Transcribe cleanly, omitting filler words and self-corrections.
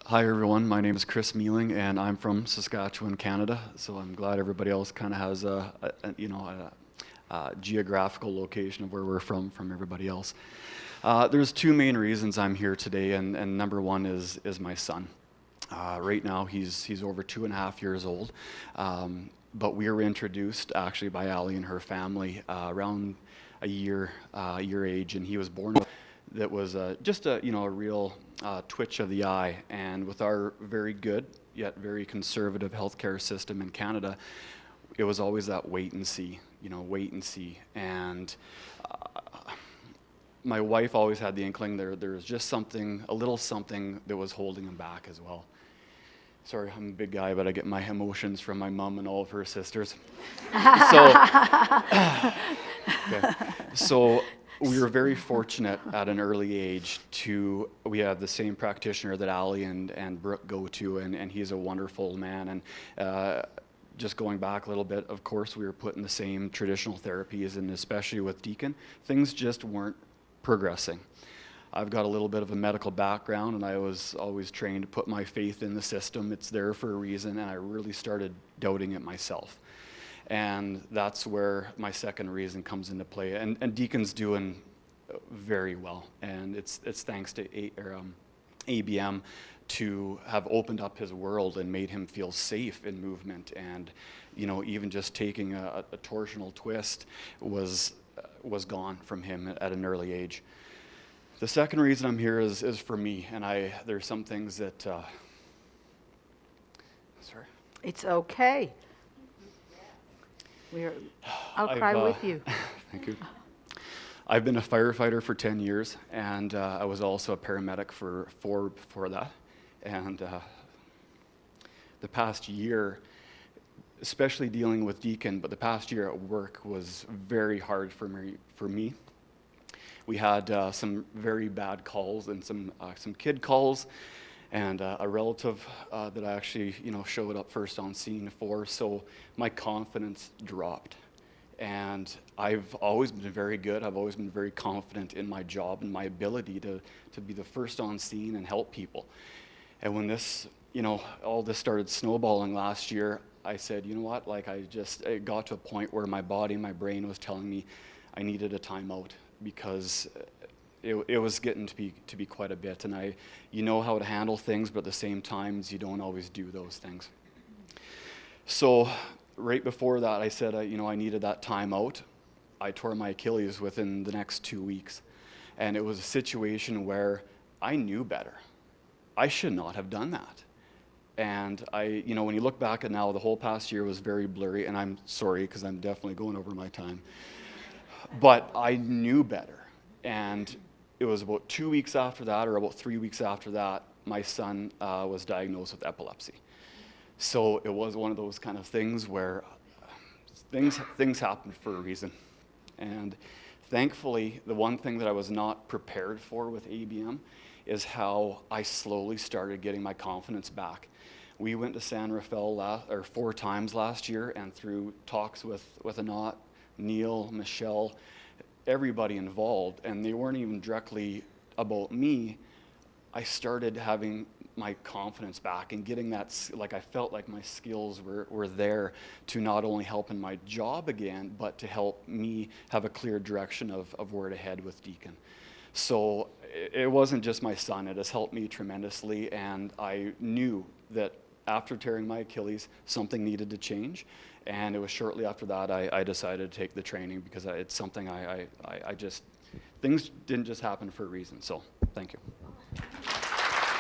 Hi everyone, my name is Chris Mealing and I'm from Saskatchewan, Canada. So I'm glad everybody else kind of has a geographical location of where we're from everybody else. There's two main reasons I'm here today, and number one is my son. Right now he's over 2.5 years old, but we were introduced actually by Allie and her family around a year age, and he was born with that was just a real twitch of the eye. And with our very good yet very conservative healthcare system in Canada, it was always that wait and see. And my wife always had the inkling there was just a little something that was holding him back as well. Sorry, I'm a big guy, but I get my emotions from my mom and all of her sisters. So we were very fortunate at an early age we have the same practitioner that Allie and Brooke go to, and he's a wonderful man. And just going back a little bit, of course, we were put in the same traditional therapies, and especially with Deacon, things just weren't progressing. I've got a little bit of a medical background, and I was always trained to put my faith in the system. It's there for a reason, and I really started doubting it myself. And that's where my second reason comes into play. And Deacon's doing very well, and it's thanks to ABM to have opened up his world and made him feel safe in movement. And even just taking a torsional twist was gone from him at an early age. The second reason I'm here is for me, and there's some things that sorry. It's okay. I'll cry with you. Thank you. I've been a firefighter for 10 years, and I was also a paramedic for 4 before that. And the past year, especially dealing with Deacon, but the past year at work was very hard for me. We had some very bad calls and some kid calls, and a relative that I actually showed up first on scene for. So my confidence dropped, and I've always been very good. I've always been very confident in my job and my ability to be the first on scene and help people. And when this all this started snowballing last year, I said, you know what, it got to a point where my body and my brain was telling me I needed a timeout, because it was getting to be quite a bit, and you know how to handle things, but at the same times you don't always do those things. So right before that, I said I needed that time out. I tore my Achilles within the next 2 weeks, and it was a situation where I knew better. I should not have done that. And when you look back at now, the whole past year was very blurry, and I'm sorry because I'm definitely going over my time. But I knew better, and it was about 2 weeks after that, or about 3 weeks after that, my son was diagnosed with epilepsy. So it was one of those kind of things where things happen for a reason. And thankfully, the one thing that I was not prepared for with ABM is how I slowly started getting my confidence back. We went to San Rafael 4 times last year, and through talks with Anat, Neil, Michelle, everybody involved, and they weren't even directly about me, I started having my confidence back and getting that, I felt like my skills were there to not only help in my job again, but to help me have a clear direction of where to head with Deacon. So it wasn't just my son, it has helped me tremendously, and I knew that after tearing my Achilles, something needed to change. And it was shortly after that I decided to take the training, because it's something things didn't just happen for a reason. So thank you.